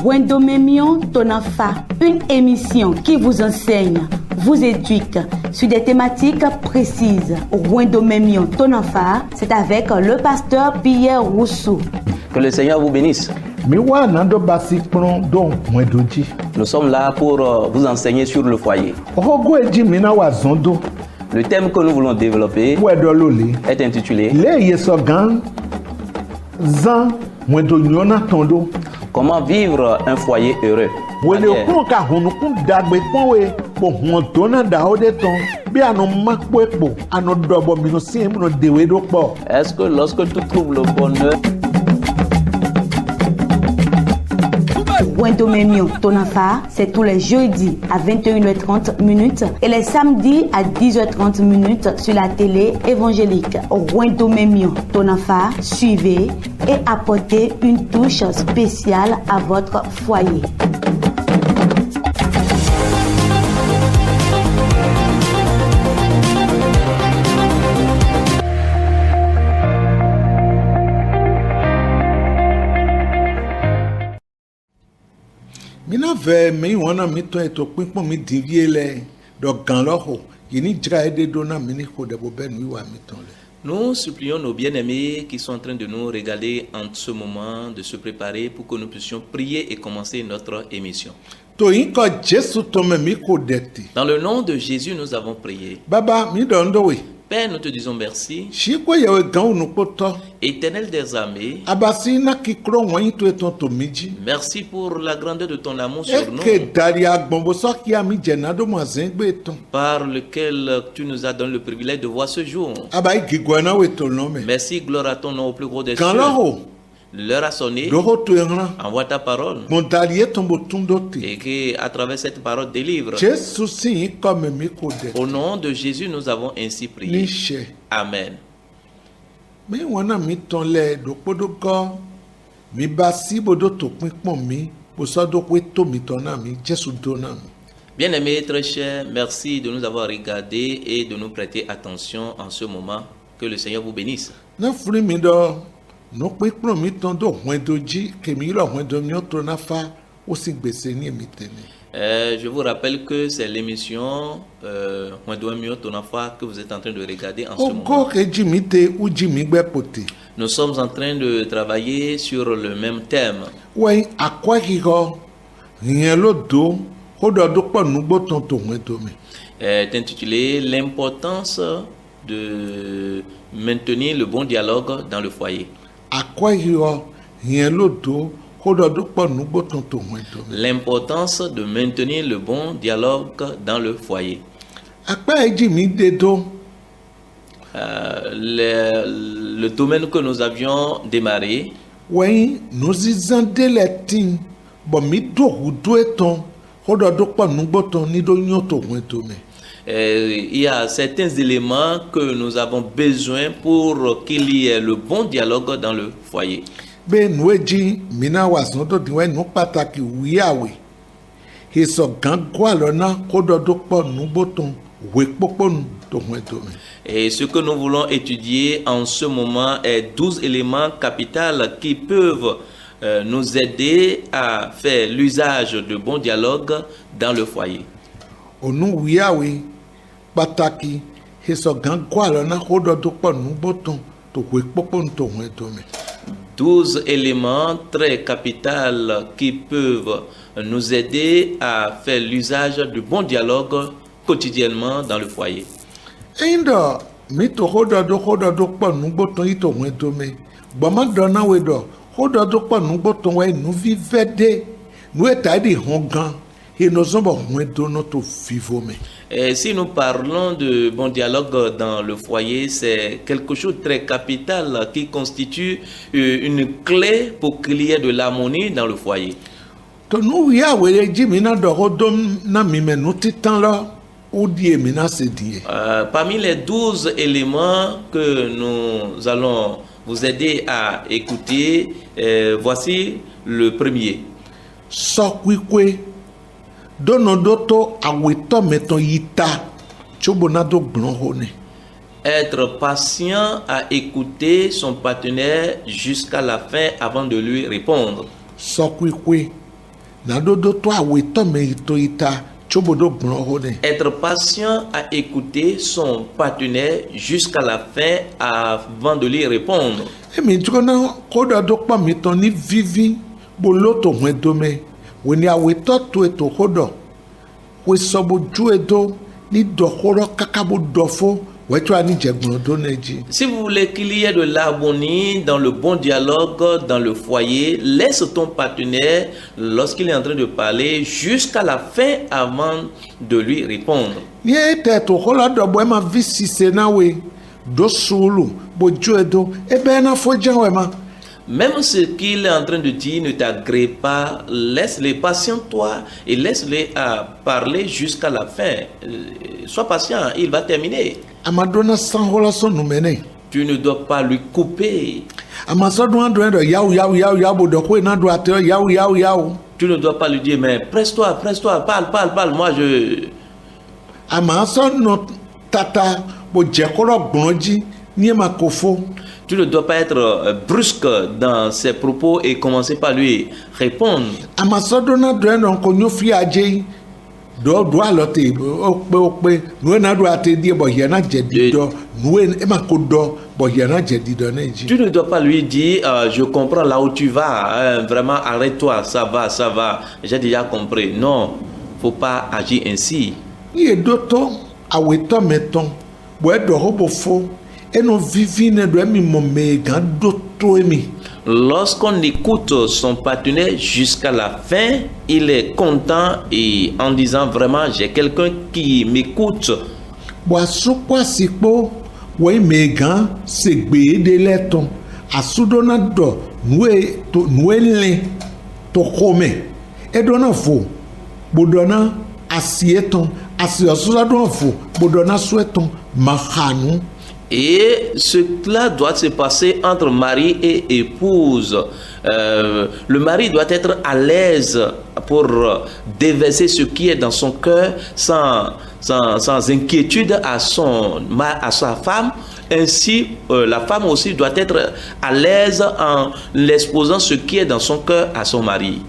Wendomemion Tonafa, une émission qui vous enseigne, vous éduque sur des thématiques précises. Wendomemion Tonafa, c'est avec le pasteur Pierre Rousseau. Que le Seigneur vous bénisse. Nous sommes là pour vous enseigner sur le foyer. Le thème que nous voulons développer est intitulé Comment vivre un foyer heureux. Est-ce que lorsque tu trouves le bonheur, Wendomemion Tonafa, c'est tous les jeudis à 21h30 et les samedis à 10h30 sur la télé évangélique. Wendomemion Tonafa, suivez et apportez une touche spéciale à votre foyer. nous supplions nos bien-aimés qui sont en train de nous regarder en ce moment de se préparer pour que nous puissions prier et commencer notre émission. Dans le nom de Jésus, nous avons prié. Père, nous te disons merci. Éternel des armées, merci pour la grandeur de ton amour sur nous, par lequel tu nous as donné le privilège de voir ce jour. Merci, gloire à ton nom au plus gros des cieux. L'heure a sonné, envoie ta parole et qu'à travers cette parole délivre. Au nom de Jésus, nous avons ainsi prié. Amen. Bien-aimés, très chers, merci de nous avoir regardés et de nous prêter attention en ce moment. Que le Seigneur vous bénisse. Je vous rappelle que c'est l'émission Wendomemion Tonafa que vous êtes en train de regarder en ce moment. Nous sommes en train de travailler sur le même thème. Est intitulé l'importance de maintenir le bon dialogue dans le foyer. L'importance de maintenir le bon dialogue dans le foyer. Le domaine que nous avions démarré, il y a certains éléments que nous avons besoin pour qu'il y ait le bon dialogue dans le foyer. Et ce que nous voulons étudier en ce moment est 12 éléments capitaux qui peuvent nous aider à faire l'usage de bon dialogue dans le foyer. 12 éléments très capitaux qui peuvent nous aider à faire l'usage du bon dialogue quotidiennement dans le foyer. Et si nous parlons de bon dialogue dans le foyer, c'est quelque chose de très capital qui constitue une clé pour qu'il y ait de l'harmonie dans le foyer. Parmi les 12 éléments que nous allons vous aider à écouter, voici le premier. Être patient à écouter son partenaire jusqu'à la fin avant de lui répondre. Être patient à écouter son partenaire jusqu'à la fin avant de lui répondre. Si vous voulez qu'il y ait de l'harmonie dans le bon dialogue dans le foyer, laisse ton partenaire, lorsqu'il est en train de parler, jusqu'à la fin avant de lui répondre. Même ce qu'il est en train de dire ne t'agrée pas, laisse-les, patiente-toi et laisse-les parler jusqu'à la fin. Sois patient, il va terminer. Tu ne dois pas lui couper. Tu ne dois pas lui dire, mais presse-toi, parle, moi je... Tu ne dois pas être brusque dans ses propos et commencer par lui répondre. Tu ne dois pas lui dire je comprends là où tu vas, vraiment arrête-toi, ça va, j'ai déjà compris. Non, faut pas agir ainsi. Lorsqu'on écoute son partenaire jusqu'à la fin, il est content et en disant vraiment j'ai quelqu'un qui m'écoute. Et cela doit se passer entre mari et épouse. Le mari doit être à l'aise pour déverser ce qui est dans son cœur sans inquiétude à sa femme. Ainsi, la femme aussi doit être à l'aise en l'exposant ce qui est dans son cœur à son mari.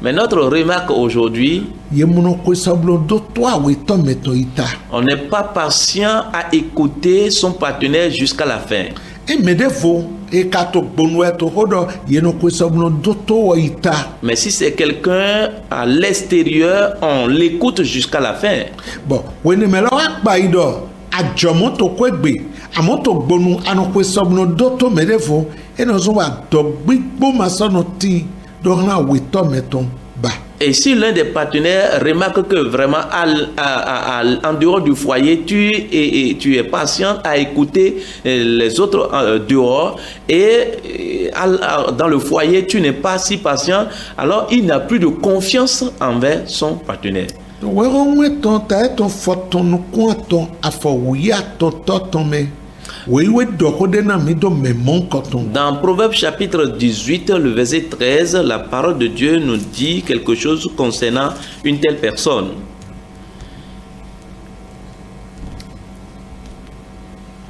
Mais notre remarque aujourd'hui, on n'est pas patient à écouter son partenaire jusqu'à la fin. Mais si c'est quelqu'un à l'extérieur, on l'écoute jusqu'à la fin. Et si l'un des partenaires remarque que vraiment en dehors du foyer, tu es patient à écouter les autres dehors et dans le foyer, tu n'es pas si patient, alors il n'a plus de confiance envers son partenaire. Dans Proverbes chapitre 18, le verset 13, la parole de Dieu nous dit quelque chose concernant une telle personne.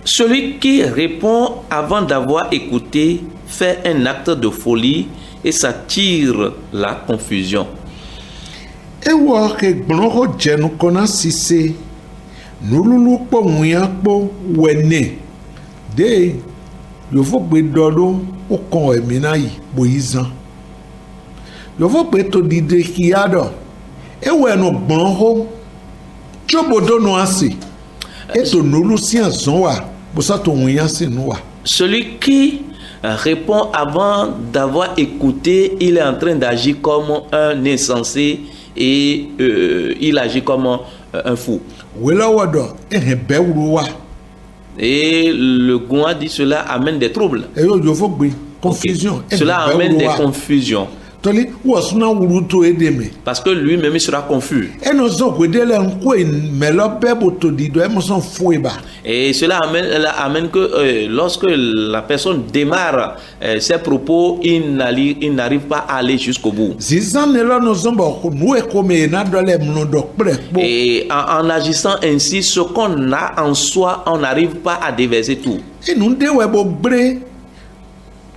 Celui qui répond avant d'avoir écouté fait un acte de folie et s'attire la confusion. De yo fo gbe dodo o kon emi na yi boyizan yo fo gbe to dide kiado e we no gbon ho chobodo no ase e to nolu si azon wa bo sa to won si nu wa. Celui qui répond avant d'avoir écouté, il est en train d'agir comme un insensé et il agit comme un fou. Wela wado e be wuru wa. Et le Goua dit cela amène des troubles. Confusion. Okay. Cela amène des confusions. Parce que lui-même sera confus. Et cela amène que lorsque la personne démarre ses propos, il n'arrive pas à aller jusqu'au bout. Et en agissant ainsi, ce qu'on a en soi, on n'arrive pas à déverser tout.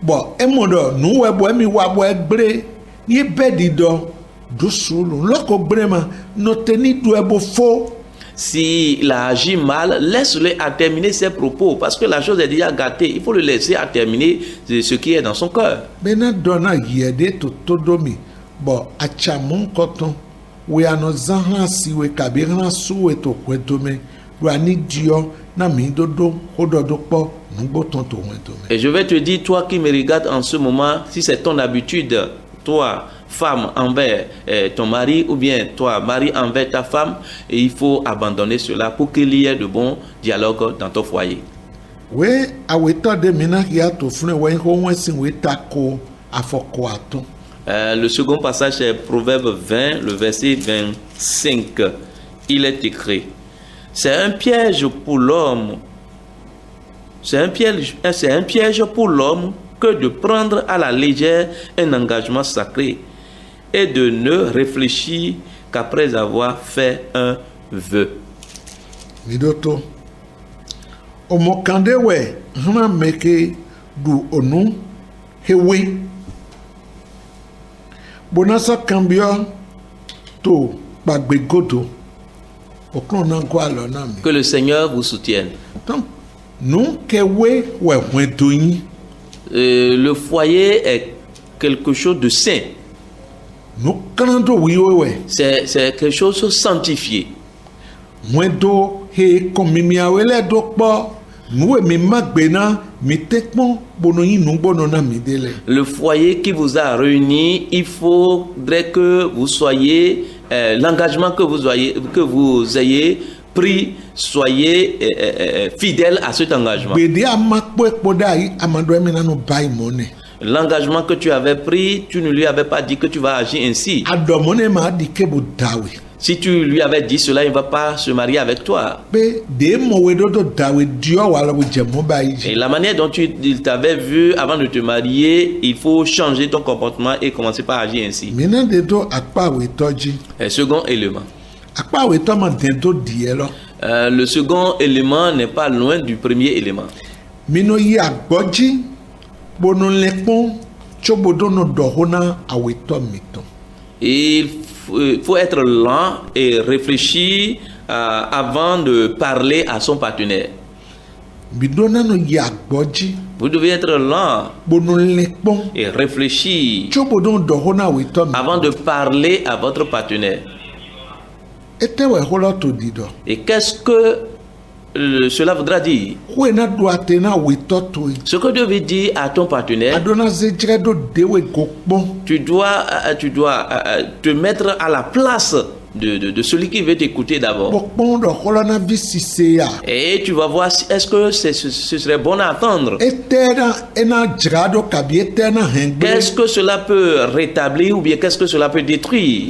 Bon, et mon do, nous, mi wabwe bre, ni bedi do, dousoulou, loko brema, no teni douebo faux. S'il a agi mal, laisse-le à terminer ses propos, parce que la chose est déjà gâtée. Il faut le laisser à terminer ce qui est dans son cœur. Bena dona yede to todomi, bon, achamon koton, we ano zanhan siwe kabirana suwe to kwetome, douani dio, na mi dodo, hododo po, nungbo tonto wetome. Et je vais te dire, toi qui me regardes en ce moment, si c'est ton habitude, toi, femme envers ton mari, ou bien toi, mari envers ta femme, et il faut abandonner cela pour qu'il y ait de bons dialogues dans ton foyer. Oui, aweto de mina ya to fune we ho wensin we tako afoko aton. Le second passage est Proverbe 20, le verset 25. Il est écrit: c'est un piège pour l'homme. C'est un piège pour l'homme que de prendre à la légère un engagement sacré et de ne réfléchir qu'après avoir fait un vœu. Midoto. Omokande we hana meke du onu hewe. Bonasa cambio to bagbegoto. Oklona kwa lona mi. Que le Seigneur vous soutienne. Donc nous kewe we wentoyi. Le foyer est quelque chose de saint. Nous kanando wiwewe. C'est quelque chose de sanctifié. Mwendo he komimia wele dokpo. Nous mi magbena mi tekmo bonoyi nungbono na midele. Le foyer qui vous a réunis, il faudrait que vous soyez l'engagement que vous ayez pris, soyez fidèle à cet engagement. L'engagement que tu avais pris, tu ne lui avais pas dit que tu vas agir ainsi. Si tu lui avais dit cela, il ne va pas se marier avec toi. Et la manière dont il t'avait vu avant de te marier, il faut changer ton comportement et commencer par agir ainsi. Et second élément. Le second élément n'est pas loin du premier élément. Il faut être lent et réfléchir avant de parler à son partenaire. Vous devez être lent et réfléchir avant de parler à votre partenaire. Et qu'est-ce que cela voudra dire? Ce que Dieu veut dire à ton partenaire, tu dois te mettre à la place de celui qui veut t'écouter d'abord. Et tu vas voir est-ce que ce serait bon à entendre. Qu'est-ce que cela peut rétablir ou bien qu'est-ce que cela peut détruire.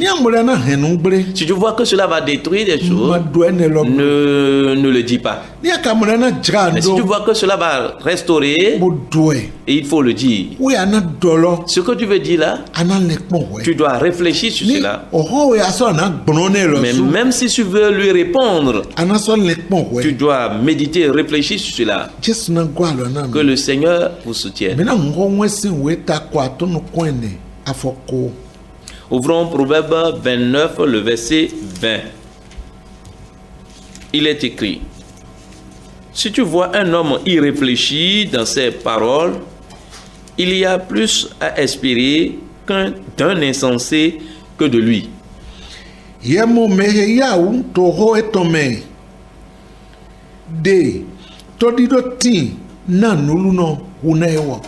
Si tu vois que cela va détruire des choses, ne le dis pas. Mais si tu vois que cela va restaurer, il faut le dire. Ce que tu veux dire là, tu dois réfléchir sur cela. Mais même si tu veux lui répondre, tu dois méditer et réfléchir sur cela. Que le Seigneur vous soutienne. Ouvrons Proverbe 29, le verset 20. Il est écrit: si tu vois un homme irréfléchi dans ses paroles, il y a plus à espérer d'un insensé que de lui. Yemo meheyaou toho etome de todido ti na nuluno unewo.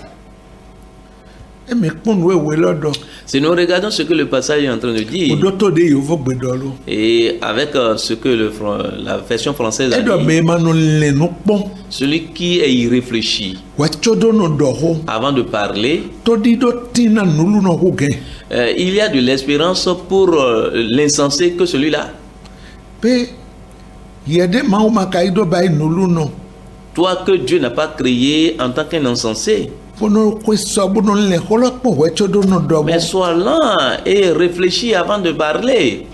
Si nous regardons ce que le passage est en train de dire, et avec ce que la version française a dit, celui qui est irréfléchi avant de parler, il y a de l'espérance pour l'insensé que celui-là. Toi que Dieu n'a pas créé en tant qu'un insensé, mais sois lent et réfléchis avant de parler.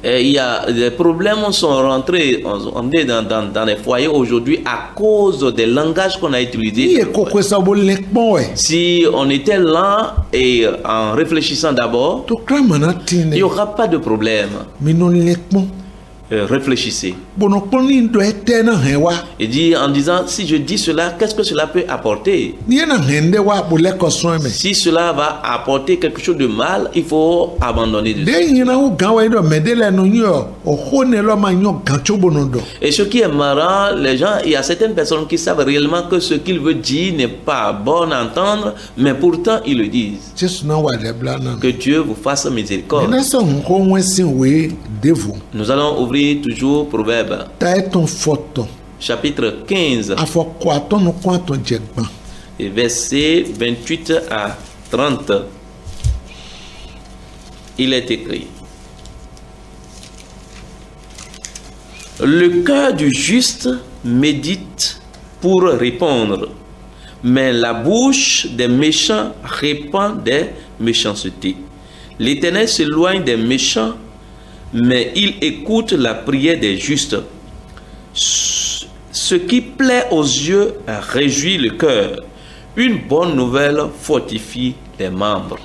Il y a des problèmes sont rentrés dans les foyers aujourd'hui à cause des langages qu'on a utilisés. Si on était lent et en réfléchissant d'abord, il n'y aura pas de problème. Réfléchissez. Et dit en disant, si je dis cela, qu'est-ce que cela peut apporter? Si cela va apporter quelque chose de mal, il faut abandonner de ça. Et ce qui est marrant, les gens, il y a certaines personnes qui savent réellement que ce qu'il veut dire n'est pas bon à entendre, mais pourtant ils le disent. Que Dieu vous fasse miséricorde. Nous allons ouvrir toujours Proverbe. Chapitre 15. Et versets 28 à 30. Il est écrit: le cœur du juste médite pour répondre, mais la bouche des méchants répand des méchancetés. L'Éternel s'éloigne des méchants, mais il écoute la prière des justes. Ce qui plaît aux yeux réjouit le cœur. Une bonne nouvelle fortifie les membres.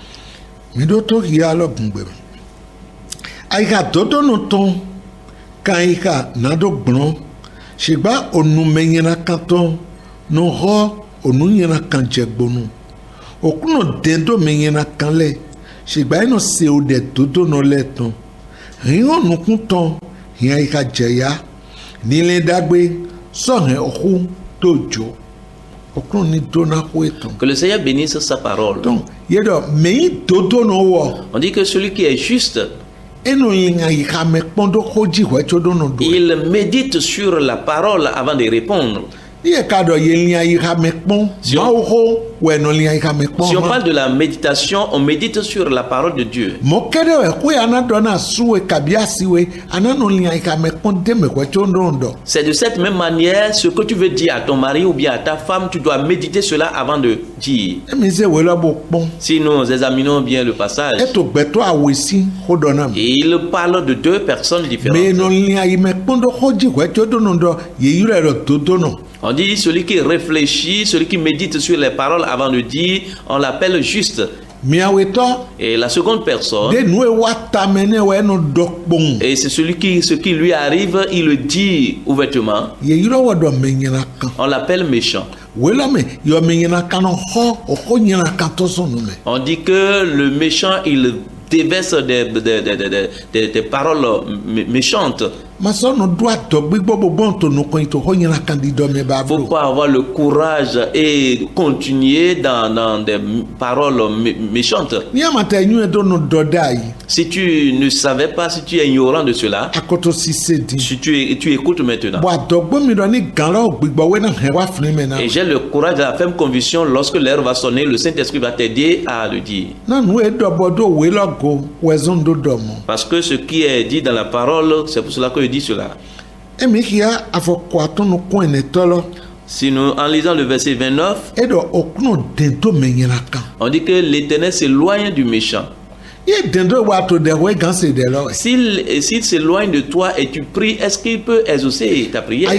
Que le Seigneur bénisse sa parole. On dit que celui qui est juste, il médite sur la parole avant de répondre. Si on parle de la méditation, on médite sur la parole de Dieu. C'est de cette même manière, ce que tu veux dire à ton mari ou bien à ta femme, tu dois méditer cela avant de dire. Si nous examinons bien le passage, et il parle de deux personnes différentes. On dit celui qui réfléchit, celui qui médite sur les paroles avant de dire, on l'appelle juste. Et la seconde personne, et c'est celui qui, ce qui lui arrive, il le dit ouvertement, on l'appelle méchant. On dit que le méchant, il déverse des paroles méchantes. Il ne faut pas avoir le courage et continuer dans des paroles méchantes. Si tu ne savais pas, si tu es ignorant de cela, si tu écoutes maintenant. Et j'ai le courage et la ferme conviction, lorsque l'heure va sonner, le Saint-Esprit va t'aider à le dire. Parce que ce qui est dit dans la parole, c'est pour cela que je dis cela. Si nous, en lisant le verset 29, on dit que l'Éternel s'éloigne du méchant. S'il s'éloigne de toi et tu pries, est-ce qu'il peut exaucer ta prière?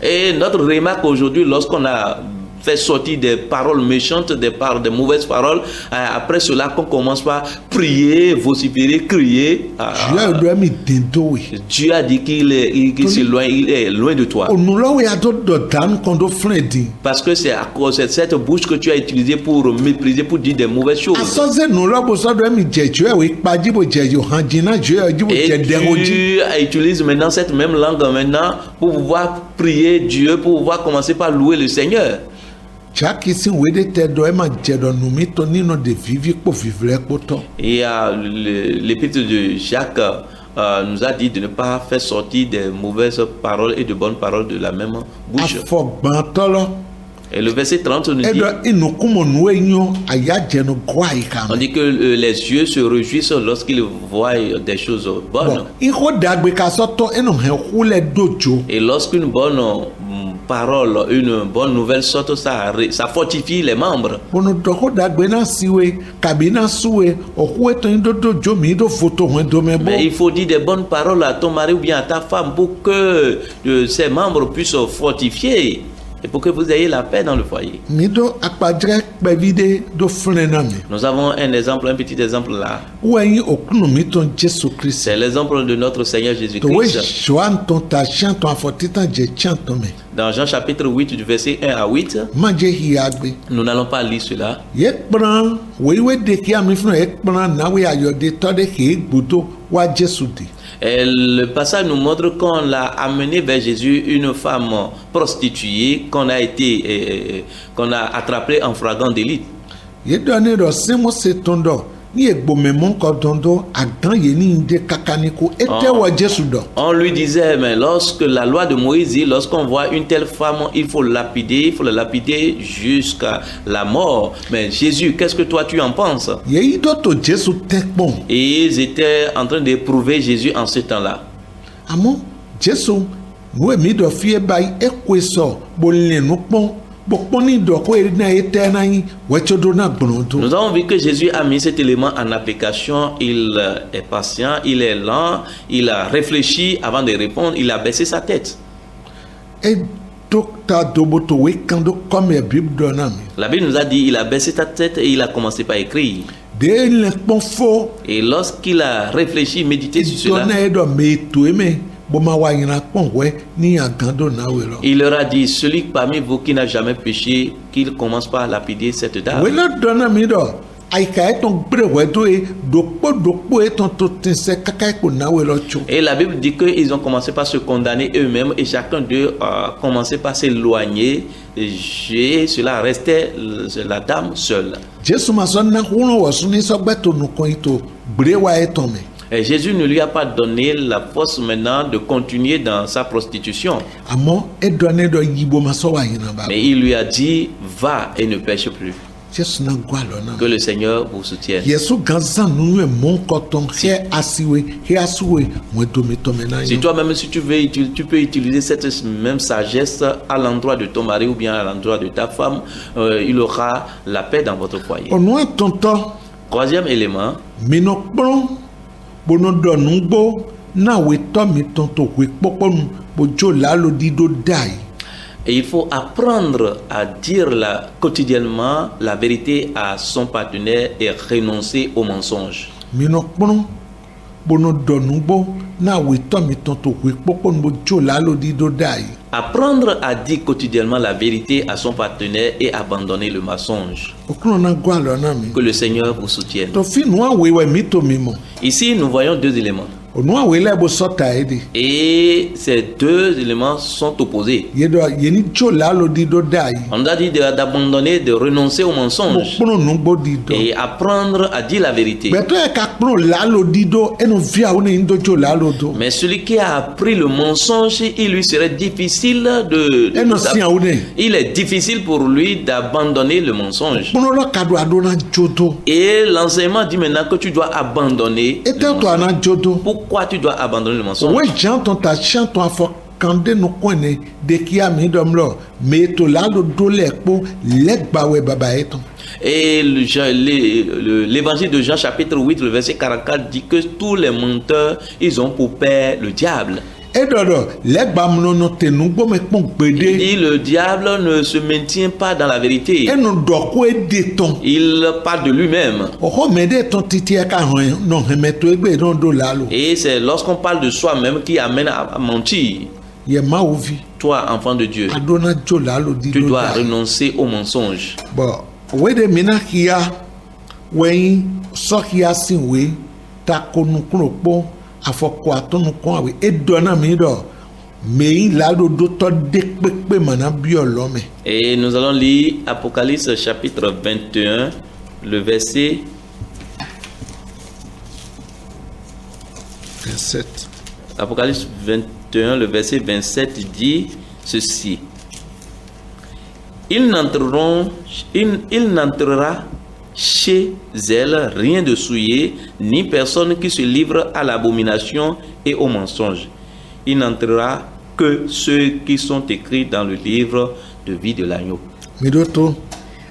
Et notre remarque aujourd'hui, lorsqu'on a fait sortir des paroles méchantes, des mauvaises paroles, après cela qu'on commence par prier, vociférer, crier. Dieu a dit qu'il s'éloigne, il est loin de toi. Parce que c'est à cause de cette bouche que tu as utilisée pour mépriser, pour dire des mauvaises choses. Et tu utilises maintenant cette même langue maintenant pour pouvoir prier Dieu, pour pouvoir commencer par louer le Seigneur. Et l'épître de Jacques nous a dit de ne pas faire sortir des mauvaises paroles et de bonnes paroles de la même bouche. Et le verset 30 nous dit, on dit que les yeux se réjouissent lorsqu'ils voient des choses bonnes. Et lorsqu'une bonne parole, une bonne nouvelle sorte, ça fortifie les membres. Mais il faut dire des bonnes paroles à ton mari ou bien à ta femme pour que ces membres puissent fortifier et pour que vous ayez la paix dans le foyer. Nous avons un exemple, un petit exemple là. C'est l'exemple de notre Seigneur Jésus-Christ. Dans Jean chapitre 8, du verset 1 à 8, nous n'allons pas lire cela. Et le passage nous montre qu'on l'a amené vers Jésus une femme prostituée qu'on a attrapée en flagrant délit. On lui disait, mais lorsque la loi de Moïse dit, lorsqu'on voit une telle femme, il faut la lapider jusqu'à la mort. Mais Jésus, qu'est-ce que toi tu en penses? Et ils étaient en train d'éprouver Jésus en ce temps-là. Nous avons vu que Jésus a mis cet élément en application. Il est patient, il est lent, il a réfléchi avant de répondre, il a baissé sa tête. La Bible nous a dit, il a baissé sa tête et il a commencé par écrire. Et lorsqu'il a réfléchi, médité sur cela, il leur a dit, celui parmi vous qui n'a jamais péché, qu'il commence par lapider cette dame. Et la Bible dit qu'ils ont commencé par se condamner eux-mêmes et chacun d'eux a commencé par s'éloigner. Et cela restait la dame seule. Et Jésus ne lui a pas donné la force maintenant de continuer dans sa prostitution. Mais il lui a dit, va et ne pêche plus. Que le Seigneur vous soutienne. Si toi-même, si tu veux, tu peux utiliser cette même sagesse à l'endroit de ton mari ou bien à l'endroit de ta femme, il aura la paix dans votre foyer. Troisième élément. Et il faut apprendre à dire quotidiennement la vérité à son partenaire et renoncer au mensonge. Apprendre à dire quotidiennement la vérité à son partenaire et abandonner le mensonge. Que le Seigneur vous soutienne. Ici, nous voyons deux éléments. Et ces deux éléments sont opposés. On a dit d'abandonner, de renoncer au mensonge et apprendre à dire la vérité. Mais celui qui a appris le mensonge, il lui serait difficile il est difficile pour lui d'abandonner le mensonge. Et l'enseignement dit maintenant que tu dois abandonner le mensonge. Pourquoi tu dois abandonner le mensonge? Et l'évangile de Jean chapitre 8, le verset 44 dit que tous les menteurs, ils ont pour père le diable. Il dit le diable ne se maintient pas dans la vérité. Il parle de lui-même. Et c'est lorsqu'on parle de soi-même qui amène à mentir. Toi, enfant de Dieu, tu dois renoncer au mensonge. Et nous allons lire Apocalypse chapitre 21, le verset 27. Apocalypse 21, le verset 27 dit ceci. Il n'entrera chez elle rien de souillé, ni personne qui se livre à l'abomination et au mensonge. Il n'entrera que ceux qui sont écrits dans le livre de vie de l'agneau. Midoto,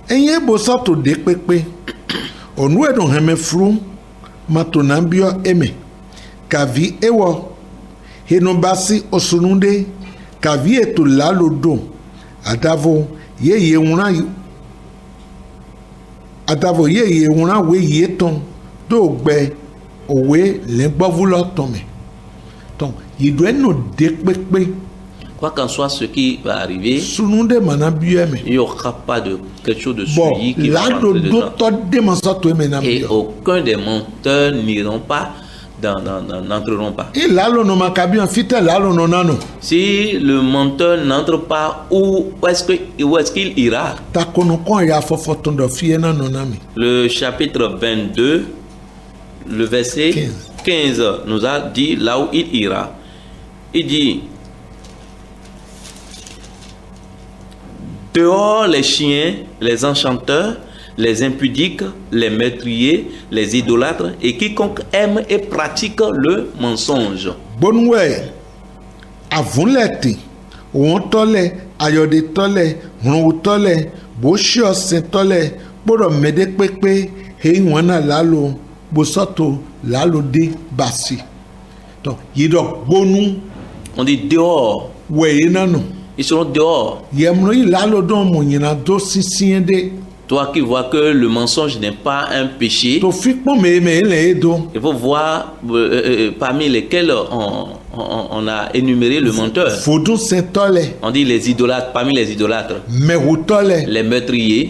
enye bosato de pepe, onwe don heme fru, matonambio eme, kavi ewo, henobasi osununde, kavi etu lalodo, adavo ye wuna we yeton, do gbe, owe lengbovulo tome. Donc, il doit nous dépeper. Quoi qu'en soit ce qui va arriver, il n'y aura pas de quelque chose de suivi qui va rentrer dedans. Et aucun des menteurs n'iront pas, n'entreront pas. Si le menteur n'entre pas, où est-ce qu'il ira? Le chapitre 22, le verset 15 nous a dit là où il ira. Il dit: dehors les chiens, les enchanteurs, les impudiques, les meurtriers, les idolâtres et quiconque aime et pratique le mensonge. Bonwe, avunleti, wontole, ayodetole, ronutole, boshiosentole, boro medekpepe, heiwana lalo, bosoto, lalo de basi. Donc, yidok bonu. On dit dehors. Ils seront dehors. Toi qui vois que le mensonge n'est pas un péché, il faut voir parmi lesquels on a énuméré le menteur. On dit les idolâtres, parmi les idolâtres, les meurtriers,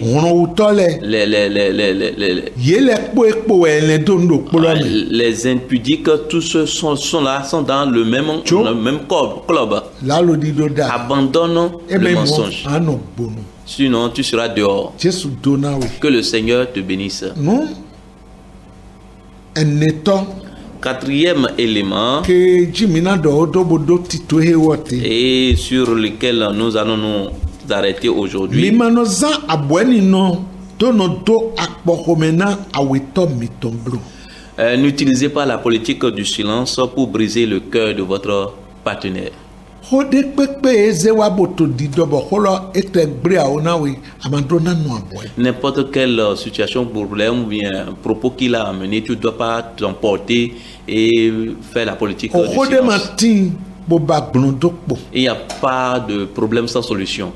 les impudiques, tous ceux sont là, sont dans le même club. Abandonne le mensonge. Sinon, tu seras dehors. Que le Seigneur te bénisse. Quatrième élément, et sur lequel nous allons nous arrêter aujourd'hui, n'utilisez pas la politique du silence pour briser le cœur de votre partenaire. N'importe quelle situation, problème ou bien propos qu'il a amené, tu ne dois pas t'emporter et faire la politique du silence. Il n'y a pas de problème sans solution.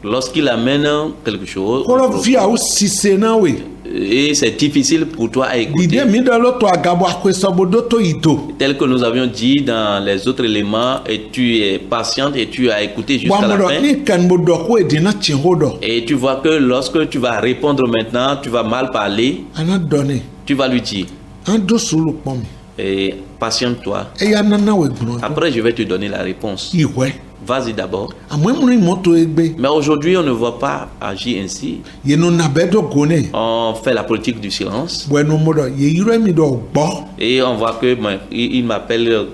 Lorsqu'il amène quelque chose, et c'est difficile pour toi à écouter, tel que nous avions dit dans les autres éléments, et tu es patiente et tu as écouté jusqu'à la fin, et tu vois que lorsque tu vas répondre maintenant, tu vas mal parler, tu vas lui dire, et patiente-toi, après je vais te donner la réponse. Vas-y d'abord. Mais aujourd'hui, on ne va pas agir ainsi. On fait la politique du silence. Et on voit que il m'appelle,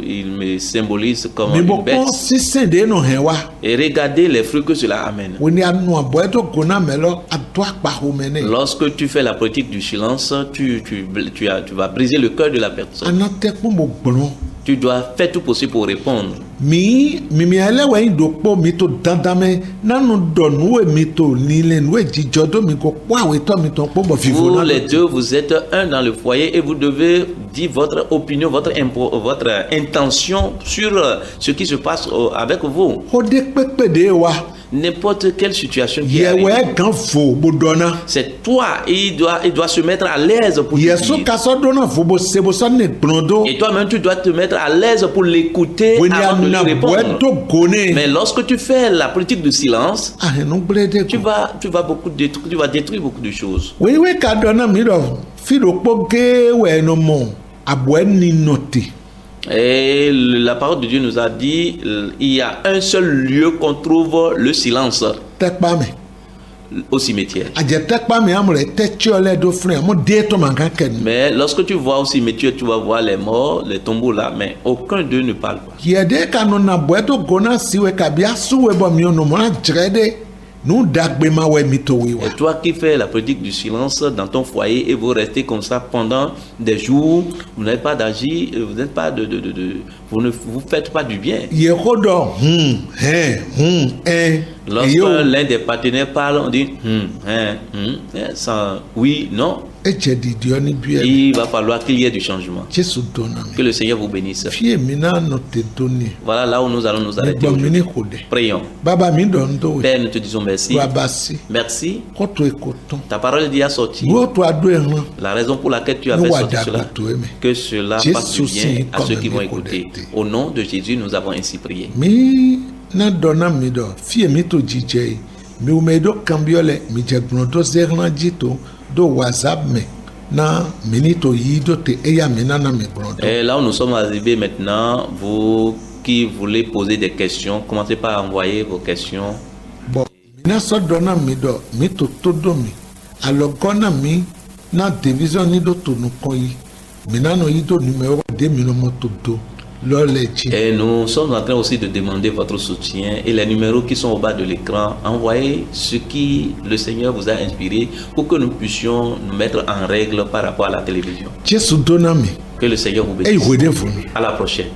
il me symbolise comme une bête. Et regardez les fruits que cela amène. Lorsque tu fais la politique du silence, tu vas briser le cœur de la personne. Tu dois faire tout possible pour répondre. Vous les deux, vous êtes un dans le foyer et vous devez dire votre opinion, votre intention sur ce qui se passe avec vous. N'importe quelle situation qui arrive, c'est toi, il doit se mettre à l'aise pour te dire. Et toi-même, tu dois te mettre à l'aise pour l'écouter avant de lui répondre. Mais lorsque tu fais la politique du silence, tu vas détruire beaucoup de choses. Et la parole de Dieu nous a dit, il y a un seul lieu qu'on trouve le silence, au cimetière. Mais lorsque tu vois au cimetière, tu vas voir les morts, les tombeaux là, mais aucun d'eux ne parle pas. nous dagbe ma we mi to wi wa Et toi qui fais la politique du silence dans ton foyer et vous restez comme ça pendant des jours, vous n'êtes pas d'agir, vous n'êtes pas vous ne vous faites pas du bien. ye ko do Lorsque l'un des partenaires parle, on dit sans oui, non. Il va falloir qu'il y ait du changement. Que le Seigneur vous bénisse. Voilà là où nous allons nous arrêter aujourd'hui. Prions. Père, nous te disons merci. Merci. Ta parole dit à sortir. La raison pour laquelle tu as fait sortir cela, que cela fasse du bien à ceux qui vont écouter. Au nom de Jésus, nous avons ainsi prié. Na dona mi do fie mi to jije mi o me do cambiole mi je gbon do zerna jito do whatsapp me na minito yi do te eya mi na mi gbon do. Et là où nous sommes arrivés maintenant, vous qui voulez poser des questions, commencez par envoyer vos questions. Bon, na so dona mi do mi to do mi alogona mi na division ni do to no koyi mi na no yi do numéro de mi no mo to do. Et nous sommes en train aussi de demander votre soutien et les numéros qui sont au bas de l'écran. Envoyez ce qui le Seigneur vous a inspiré pour que nous puissions nous mettre en règle par rapport à la télévision. Que le Seigneur vous bénisse. À la prochaine.